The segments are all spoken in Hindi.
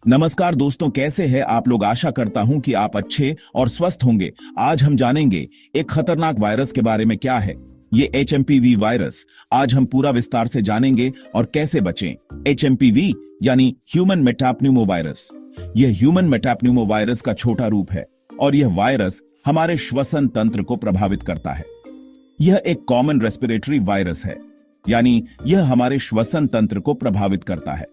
नमस्कार दोस्तों, कैसे हैं आप लोग। आशा करता हूं कि आप अच्छे और स्वस्थ होंगे। आज हम जानेंगे एक खतरनाक वायरस के बारे में। क्या है ये एचएमपीवी वायरस? आज हम पूरा विस्तार से जानेंगे और कैसे बचें। एचएमपीवी यानी ह्यूमन मेटाप्न्यूमो वायरस। यह ह्यूमन मेटाप्न्यूमो वायरस का छोटा रूप है और यह वायरस हमारे श्वसन तंत्र को प्रभावित करता है। यह एक कॉमन रेस्पिरेटरी वायरस है, यानी यह हमारे श्वसन तंत्र को प्रभावित करता है।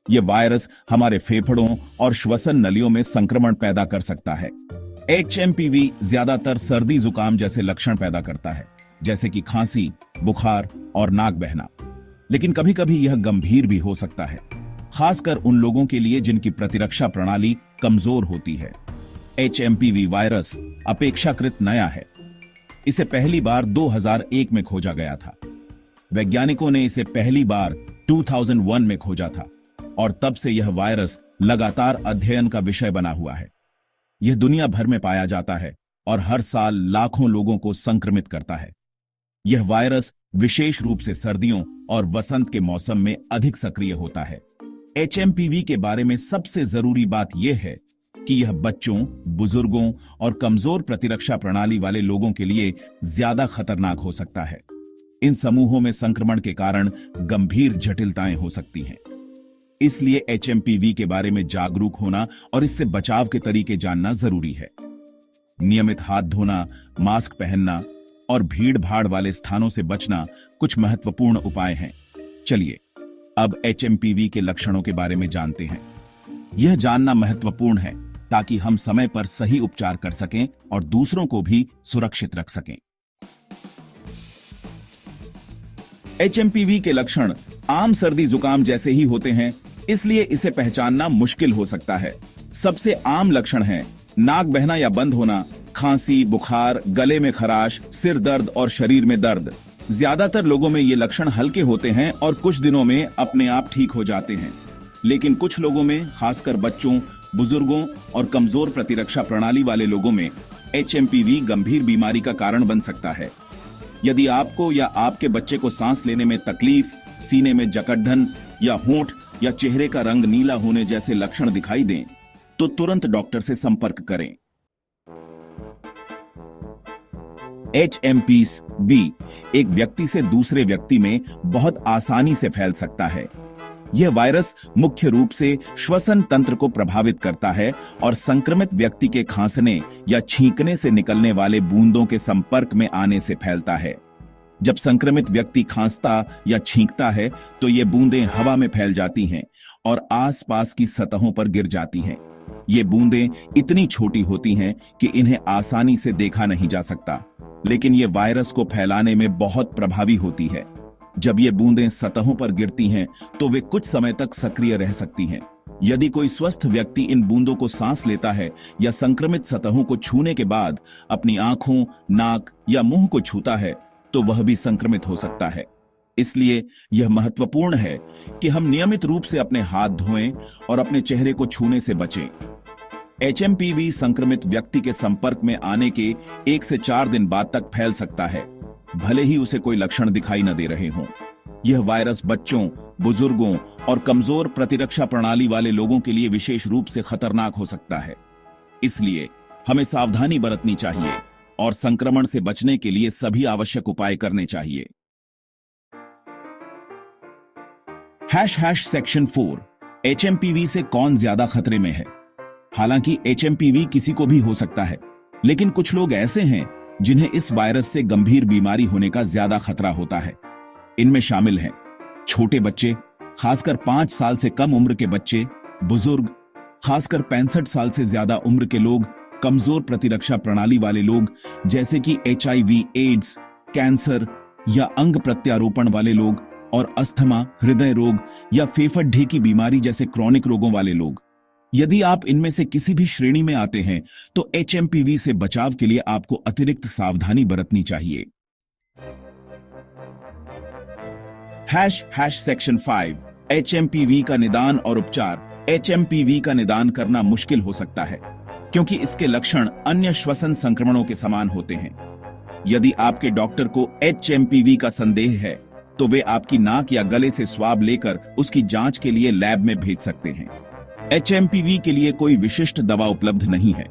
यह वायरस हमारे फेफड़ों और श्वसन नलियों में संक्रमण पैदा कर सकता है। एचएमपीवी ज्यादातर सर्दी जुकाम जैसे लक्षण पैदा करता है, जैसे कि खांसी, बुखार और नाक बहना। लेकिन कभी कभी यह गंभीर भी हो सकता है, खासकर उन लोगों के लिए जिनकी प्रतिरक्षा प्रणाली कमजोर होती है। एचएमपीवी वायरस अपेक्षाकृत नया है। इसे पहली बार 2001 में खोजा गया था। वैज्ञानिकों ने इसे पहली बार 2001 में खोजा था और तब से यह वायरस लगातार अध्ययन का विषय बना हुआ है। यह दुनिया भर में पाया जाता है और हर साल लाखों लोगों को संक्रमित करता है। यह वायरस विशेष रूप से सर्दियों और वसंत के मौसम में अधिक सक्रिय होता है। एचएमपीवी के बारे में सबसे जरूरी बात यह है कि यह बच्चों, बुजुर्गों और कमजोर प्रतिरक्षा प्रणाली वाले लोगों के लिए ज्यादा खतरनाक हो सकता है। इन समूहों में संक्रमण के कारण गंभीर जटिलताएं हो सकती हैं। इसलिए एचएमपीवी के बारे में जागरूक होना और इससे बचाव के तरीके जानना जरूरी है। नियमित हाथ धोना, मास्क पहनना और भीड़ भाड़ वाले स्थानों से बचना कुछ महत्वपूर्ण उपाय हैं। चलिए अब एचएमपीवी के लक्षणों के बारे में जानते हैं। यह जानना महत्वपूर्ण है ताकि हम समय पर सही उपचार कर सकें और दूसरों को भी सुरक्षित रख सकें। एचएमपीवी के लक्षण आम सर्दी जुकाम जैसे ही होते हैं, इसलिए इसे पहचानना मुश्किल हो सकता है। सबसे आम लक्षण हैं नाक बहना या बंद होना, खांसी, बुखार, गले में खराश, सिर दर्द और शरीर में दर्द। ज्यादातर लोगों में ये लक्षण हल्के होते हैं और कुछ दिनों में अपने आप ठीक हो जाते हैं। लेकिन कुछ लोगों में, खासकर बच्चों, बुजुर्गों और कमजोर प्रतिरक्षा प्रणाली वाले लोगों में एचएमपीवी गंभीर बीमारी का कारण बन सकता है। यदि आपको या आपके बच्चे को सांस लेने में तकलीफ, सीने में जकड़न या होंठ या चेहरे का रंग नीला होने जैसे लक्षण दिखाई दें, तो तुरंत डॉक्टर से संपर्क करें। एचएमपीवी एक व्यक्ति से दूसरे व्यक्ति में बहुत आसानी से फैल सकता है। यह वायरस मुख्य रूप से श्वसन तंत्र को प्रभावित करता है और संक्रमित व्यक्ति के खांसने या छींकने से निकलने वाले बूंदों के संपर्क में आने से फैलता है। जब संक्रमित व्यक्ति खांसता या छींकता है तो ये बूंदें हवा में फैल जाती हैं और आसपास की सतहों पर गिर जाती हैं। ये बूंदें इतनी छोटी होती हैं कि इन्हें आसानी से देखा नहीं जा सकता, लेकिन ये वायरस को फैलाने में बहुत प्रभावी होती है। जब ये बूंदें सतहों पर गिरती हैं तो वे कुछ समय तक सक्रिय रह सकती हैं। यदि कोई स्वस्थ व्यक्ति इन बूंदों को सांस लेता है या संक्रमित सतहों को छूने के बाद अपनी आंखों, नाक या मुंह को छूता है तो वह भी संक्रमित हो सकता है। इसलिए यह महत्वपूर्ण है कि हम नियमित रूप से अपने हाथ धोएं और अपने चेहरे को छूने से बचें। एचएमपीवी संक्रमित व्यक्ति के संपर्क में आने के 1 से 4 दिन बाद तक फैल सकता है, भले ही उसे कोई लक्षण दिखाई न दे रहे हों। यह वायरस बच्चों, बुजुर्गों और कमजोर प्रतिरक्षा प्रणाली वाले लोगों के लिए विशेष रूप से खतरनाक हो सकता है। इसलिए हमें सावधानी बरतनी चाहिए और संक्रमण से बचने के लिए सभी आवश्यक उपाय करने चाहिए। सेक्शन 4 एचएमपीवी से कौन ज्यादा खतरे में है? हालांकि एचएमपीवी किसी को भी हो सकता है, लेकिन कुछ लोग ऐसे हैं जिन्हें इस वायरस से गंभीर बीमारी होने का ज्यादा खतरा होता है। इनमें शामिल हैं छोटे बच्चे, खासकर 5 साल से कम उम्र के बच्चे, बुजुर्ग, खासकर 65 साल से ज्यादा उम्र के लोग, कमजोर प्रतिरक्षा प्रणाली वाले लोग जैसे कि एचआईवी, एड्स, कैंसर या अंग प्रत्यारोपण वाले लोग, और अस्थमा, हृदय रोग या फेफड़े की बीमारी जैसे क्रॉनिक रोगों वाले लोग। यदि आप इनमें से किसी भी श्रेणी में आते हैं तो एचएमपीवी से बचाव के लिए आपको अतिरिक्त सावधानी बरतनी चाहिए। सेक्शन 5 एचएमपीवी का निदान और उपचार। एचएमपीवी का निदान करना मुश्किल हो सकता है क्योंकि इसके लक्षण अन्य श्वसन संक्रमणों के समान होते हैं। यदि आपके डॉक्टर को एचएमपीवी का संदेह है तो वे आपकी नाक या गले से स्वाब लेकर उसकी जांच के लिए लैब में भेज सकते हैं। एचएमपीवी के लिए कोई विशिष्ट दवा उपलब्ध नहीं है।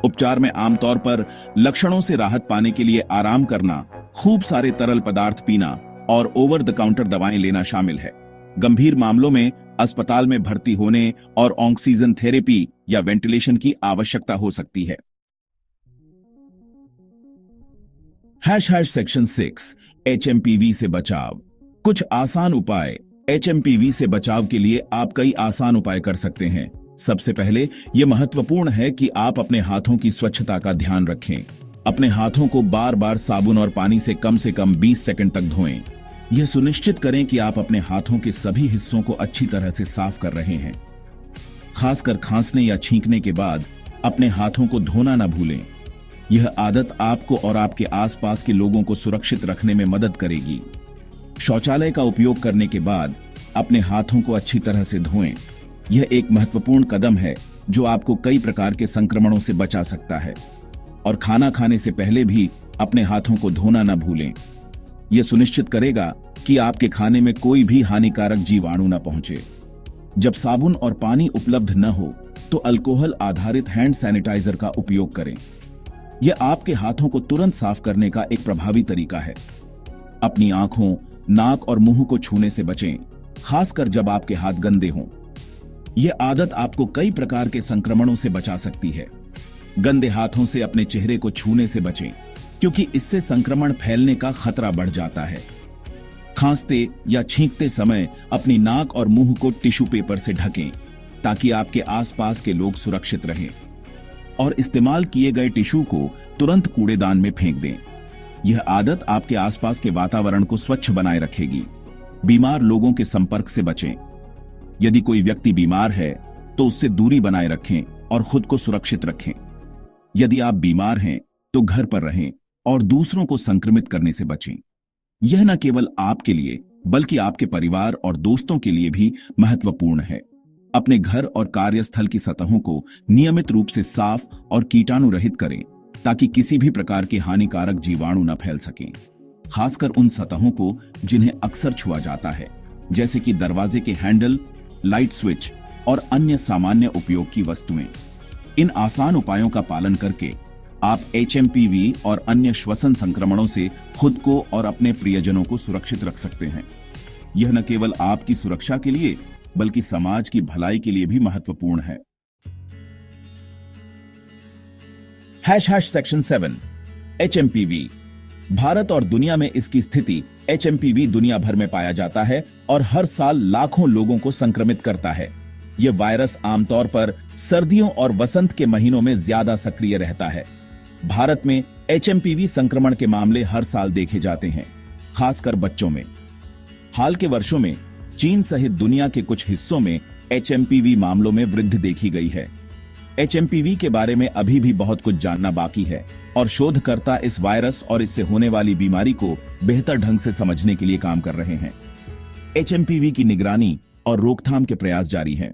उपचार में आमतौर पर लक्षणों से राहत पाने के लिए आराम करना, खूब सारे तरल पदार्थ पीना और ओवर द काउंटर दवाएं लेना शामिल है। गंभीर मामलों में अस्पताल में भर्ती होने और ऑक्सीजन थेरेपी या वेंटिलेशन की आवश्यकता हो सकती है। सेक्शन 6 एचएमपीवी से बचाव। कुछ आसान उपाय। एचएमपीवी से बचाव के लिए आप कई आसान उपाय कर सकते हैं। सबसे पहले यह महत्वपूर्ण है कि आप अपने हाथों की स्वच्छता का ध्यान रखें। अपने हाथों को बार बार साबुन और पानी से कम 20 सेकंड तक धोएं। यह सुनिश्चित करें कि आप अपने हाथों के सभी हिस्सों को अच्छी तरह से साफ कर रहे हैं। खासकर खांसने या छींकने के बाद अपने हाथों को धोना न भूलें। यह आदत आपको और आपके आसपास के लोगों को सुरक्षित रखने में मदद करेगी। शौचालय का उपयोग करने के बाद अपने हाथों को अच्छी तरह से धोएं। यह एक महत्वपूर्ण कदम है जो आपको कई प्रकार के संक्रमणों से बचा सकता है। और खाना खाने से पहले भी अपने हाथों को धोना न भूलें। यह सुनिश्चित करेगा कि आपके खाने में कोई भी हानिकारक जीवाणु न पहुंचे। जब साबुन और पानी उपलब्ध न हो तो अल्कोहल आधारित हैंड सैनिटाइजर का उपयोग करें। यह आपके हाथों को तुरंत साफ करने का एक प्रभावी तरीका है। अपनी आंखों, नाक और मुंह को छूने से बचें, खासकर जब आपके हाथ गंदे हों। यह आदत आपको कई प्रकार के संक्रमणों से बचा सकती है। गंदे हाथों से अपने चेहरे को छूने से बचें, क्योंकि इससे संक्रमण फैलने का खतरा बढ़ जाता है। खांसते या छींकते समय अपनी नाक और मुंह को टिश्यू पेपर से ढकें, ताकि आपके आसपास के लोग सुरक्षित रहें। और इस्तेमाल किए गए टिश्यू को तुरंत कूड़ेदान में फेंक दें। यह आदत आपके आसपास के वातावरण को स्वच्छ बनाए रखेगी। बीमार लोगों के संपर्क से बचें। यदि कोई व्यक्ति बीमार है तो उससे दूरी बनाए रखें और खुद को सुरक्षित रखें। यदि आप बीमार हैं तो घर पर रहें और दूसरों को संक्रमित करने से बचें। यह न केवल आपके लिए बल्कि आपके परिवार और दोस्तों के लिए भी महत्वपूर्ण है। अपने घर और कार्यस्थल की सतहों को नियमित रूप से साफ और कीटाणु रहित करें, ताकि किसी भी प्रकार के हानिकारक जीवाणु न फैल सकें। खासकर उन सतहों को जिन्हें अक्सर छुआ जाता है, जैसे कि दरवाजे के हैंडल, लाइट स्विच और अन्य सामान्य उपयोग की वस्तुएं। इन आसान उपायों का पालन करके आप एचएमपीवी और अन्य श्वसन संक्रमणों से खुद को और अपने प्रियजनों को सुरक्षित रख सकते हैं। यह न केवल आपकी सुरक्षा के लिए बल्कि समाज की भलाई के लिए भी महत्वपूर्ण है। Section 7 HMPV. भारत और दुनिया में इसकी स्थिति। एचएमपीवी दुनिया भर में पाया जाता है और हर साल लाखों लोगों को संक्रमित करता है। यह वायरस आमतौर पर सर्दियों और वसंत के महीनों में ज्यादा सक्रिय रहता है। भारत में एचएमपीवी संक्रमण के मामले हर साल देखे जाते हैं, खासकर बच्चों में। हाल के वर्षों में चीन सहित दुनिया के कुछ हिस्सों में एचएमपीवी मामलों में वृद्धि देखी गई है। एचएमपीवी के बारे में अभी भी बहुत कुछ जानना बाकी है और शोधकर्ता इस वायरस और इससे होने वाली बीमारी को बेहतर ढंग से समझने के लिए काम कर रहे हैं। एचएमपीवी की निगरानी और रोकथाम के प्रयास जारी हैं।